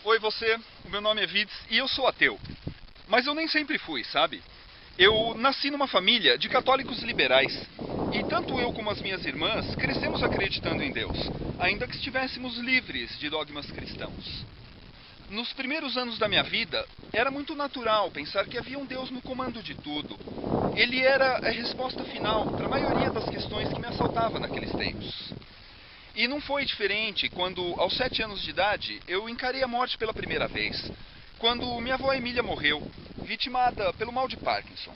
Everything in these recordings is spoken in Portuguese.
Oi você, o meu nome é Vids e eu sou ateu. Mas eu nem sempre fui, sabe? Eu nasci numa família de católicos liberais. E tanto eu como as minhas irmãs crescemos acreditando em Deus, ainda que estivéssemos livres de dogmas cristãos. Nos primeiros anos da minha vida, era muito natural pensar que havia um Deus no comando de tudo. Ele era a resposta final para a maioria das questões que me assaltavam naqueles tempos. E não foi diferente quando, aos 7 anos de idade, eu encarei a morte pela primeira vez. Quando minha avó Emília morreu, vitimada pelo mal de Parkinson.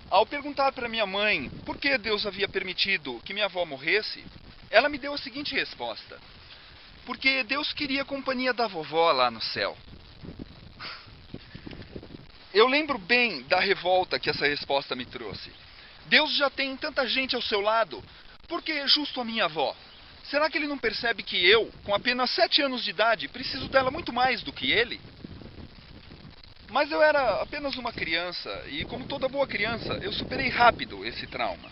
Ao perguntar para minha mãe por que Deus havia permitido que minha avó morresse, ela me deu a seguinte resposta: porque Deus queria a companhia da vovó lá no céu. Eu lembro bem da revolta que essa resposta me trouxe. Deus já tem tanta gente ao seu lado, por que justo a minha avó? Será que ele não percebe que eu, com apenas 7 anos de idade, preciso dela muito mais do que ele? Mas eu era apenas uma criança, e como toda boa criança, eu superei rápido esse trauma.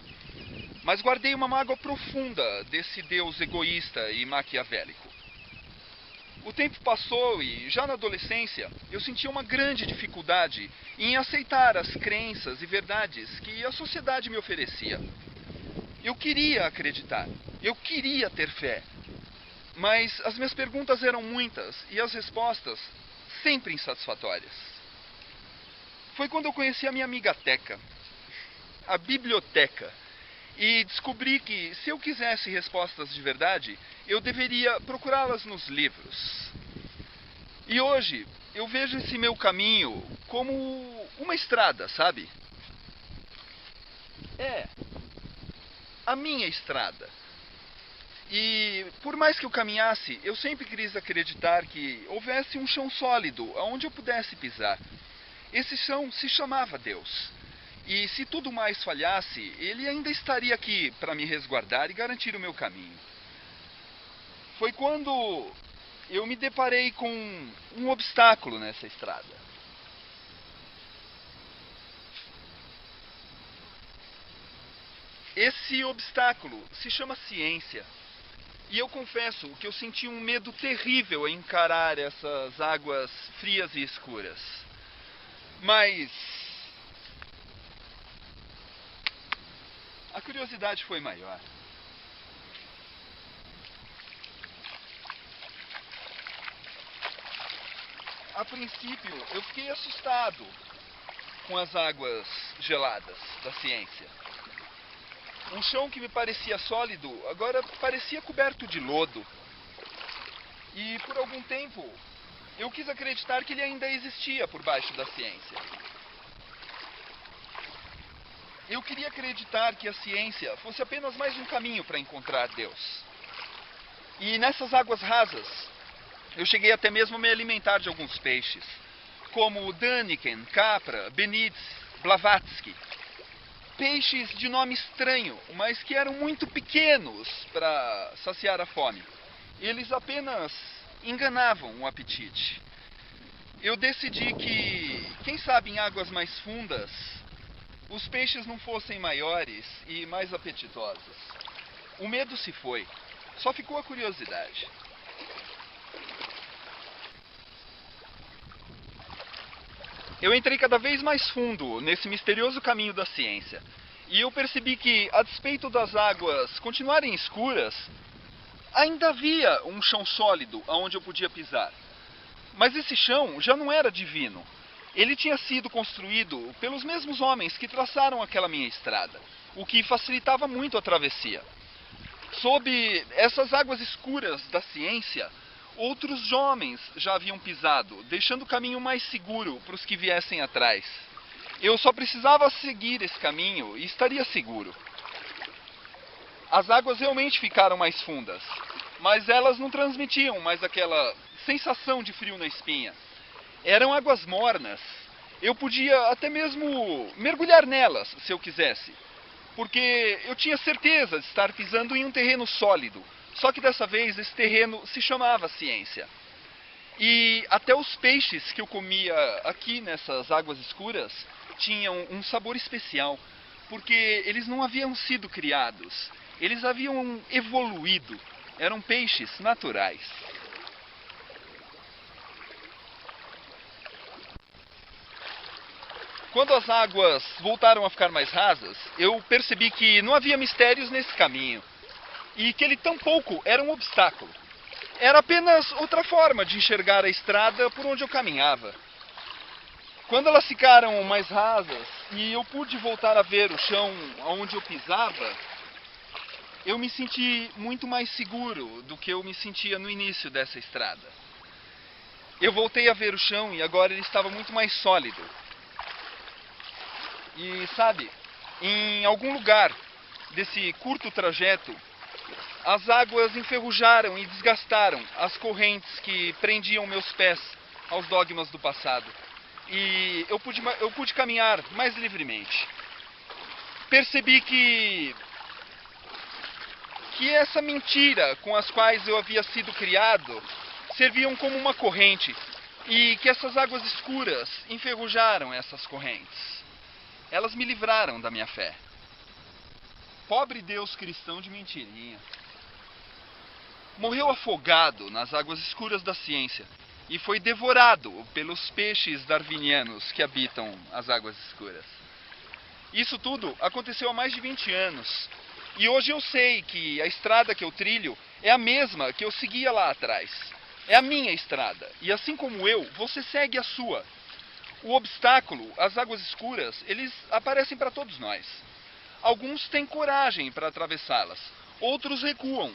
Mas guardei uma mágoa profunda desse Deus egoísta e maquiavélico. O tempo passou e, já na adolescência, eu sentia uma grande dificuldade em aceitar as crenças e verdades que a sociedade me oferecia. Eu queria acreditar, eu queria ter fé, mas as minhas perguntas eram muitas e as respostas sempre insatisfatórias. Foi quando eu conheci a minha amiga Teca, a biblioteca, e descobri que, se eu quisesse respostas de verdade, eu deveria procurá-las nos livros. E hoje, eu vejo esse meu caminho como uma estrada, sabe? É, a minha estrada. E por mais que eu caminhasse, eu sempre quis acreditar que houvesse um chão sólido aonde eu pudesse pisar. Esse chão se chamava Deus. E se tudo mais falhasse, ele ainda estaria aqui para me resguardar e garantir o meu caminho. Foi quando eu me deparei com um obstáculo nessa estrada. Esse obstáculo se chama ciência. E eu confesso que eu senti um medo terrível em encarar essas águas frias e escuras. Mas a curiosidade foi maior. A princípio, eu fiquei assustado com as águas geladas da ciência. Um chão que me parecia sólido agora parecia coberto de lodo. E por algum tempo eu quis acreditar que ele ainda existia por baixo da ciência. Eu queria acreditar que a ciência fosse apenas mais um caminho para encontrar Deus. E nessas águas rasas, eu cheguei até mesmo a me alimentar de alguns peixes, como Daniken, Capra, Benitz, Blavatsky. Peixes de nome estranho, mas que eram muito pequenos para saciar a fome. Eles apenas enganavam o apetite. Eu decidi que, quem sabe em águas mais fundas, os peixes não fossem maiores e mais apetitosos. O medo se foi, só ficou a curiosidade. Eu entrei cada vez mais fundo nesse misterioso caminho da ciência. E eu percebi que, a despeito das águas continuarem escuras, ainda havia um chão sólido aonde eu podia pisar. Mas esse chão já não era divino. Ele tinha sido construído pelos mesmos homens que traçaram aquela minha estrada, o que facilitava muito a travessia. Sob essas águas escuras da ciência, outros homens já haviam pisado, deixando o caminho mais seguro para os que viessem atrás. Eu só precisava seguir esse caminho e estaria seguro. As águas realmente ficaram mais fundas, mas elas não transmitiam mais aquela sensação de frio na espinha. Eram águas mornas. Eu podia até mesmo mergulhar nelas, se eu quisesse, porque eu tinha certeza de estar pisando em um terreno sólido. Só que dessa vez esse terreno se chamava ciência. E até os peixes que eu comia aqui nessas águas escuras tinham um sabor especial, porque eles não haviam sido criados, eles haviam evoluído, eram peixes naturais. quando as águas voltaram a ficar mais rasas, eu percebi que não havia mistérios nesse caminho e que ele tampouco era um obstáculo. Era apenas outra forma de enxergar a estrada por onde eu caminhava. Quando elas ficaram mais rasas e eu pude voltar a ver o chão onde eu pisava, eu me senti muito mais seguro do que eu me sentia no início dessa estrada. Eu voltei a ver o chão e agora ele estava muito mais sólido. E sabe, em algum lugar desse curto trajeto, as águas enferrujaram e desgastaram as correntes que prendiam meus pés aos dogmas do passado. E eu pude caminhar mais livremente. Percebi que essa mentira com as quais eu havia sido criado serviam como uma corrente e que essas águas escuras enferrujaram essas correntes. Elas me livraram da minha fé. Pobre Deus cristão de mentirinha. Morreu afogado nas águas escuras da ciência e foi devorado pelos peixes darwinianos que habitam as águas escuras. Isso tudo aconteceu há mais de 20 anos. E hoje eu sei que a estrada que eu trilho é a mesma que eu seguia lá atrás. É a minha estrada. E assim como eu, você segue a sua. O obstáculo, as águas escuras, eles aparecem para todos nós. Alguns têm coragem para atravessá-las. Outros recuam,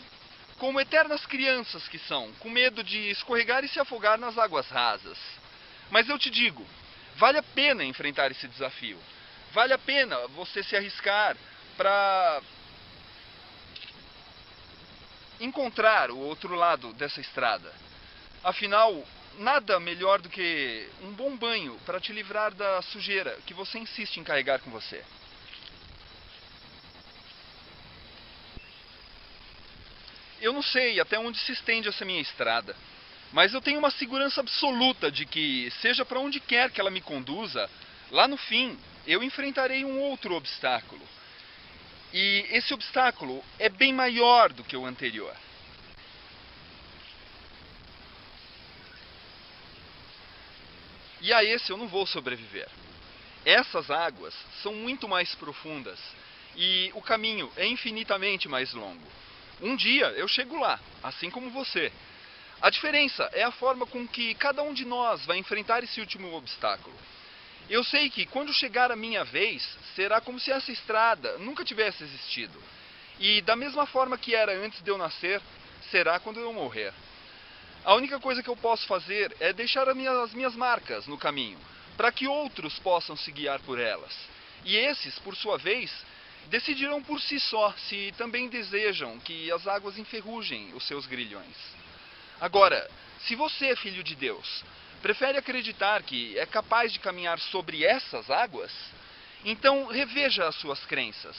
como eternas crianças que são, com medo de escorregar e se afogar nas águas rasas. Mas eu te digo, vale a pena enfrentar esse desafio. Vale a pena você se arriscar para encontrar o outro lado dessa estrada. Afinal, nada melhor do que um bom banho para te livrar da sujeira que você insiste em carregar com você. Eu não sei até onde se estende essa minha estrada, mas eu tenho uma segurança absoluta de que, seja para onde quer que ela me conduza, lá no fim eu enfrentarei um outro obstáculo. E esse obstáculo é bem maior do que o anterior. E a esse eu não vou sobreviver. Essas águas são muito mais profundas e o caminho é infinitamente mais longo. Um dia eu chego lá, assim como você. A diferença é a forma com que cada um de nós vai enfrentar esse último obstáculo. Eu sei que quando chegar a minha vez, será como se essa estrada nunca tivesse existido. E da mesma forma que era antes de eu nascer, será quando eu morrer. A única coisa que eu posso fazer é deixar as minhas marcas no caminho, para que outros possam se guiar por elas. E esses, por sua vez, decidirão por si só se também desejam que as águas enferrujem os seus grilhões. Agora, se você, filho de Deus, prefere acreditar que é capaz de caminhar sobre essas águas, então reveja as suas crenças.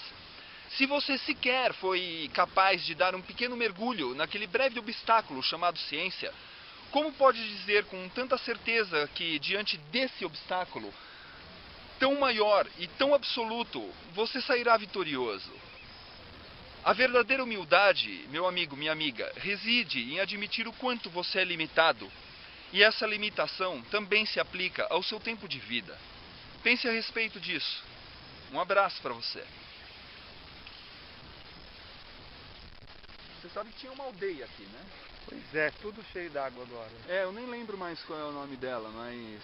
Se você sequer foi capaz de dar um pequeno mergulho naquele breve obstáculo chamado ciência, como pode dizer com tanta certeza que diante desse obstáculo tão maior e tão absoluto, você sairá vitorioso? A verdadeira humildade, meu amigo, minha amiga, reside em admitir o quanto você é limitado. E essa limitação também se aplica ao seu tempo de vida. Pense a respeito disso. Um abraço para você. Você sabe que tinha uma aldeia aqui, né? Pois é, tudo cheio d'água agora. É, eu nem lembro mais qual é o nome dela, mas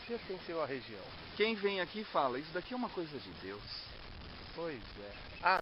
Pertenceu à região. quem vem aqui fala, isso daqui é uma coisa de Deus. Pois é. Ah,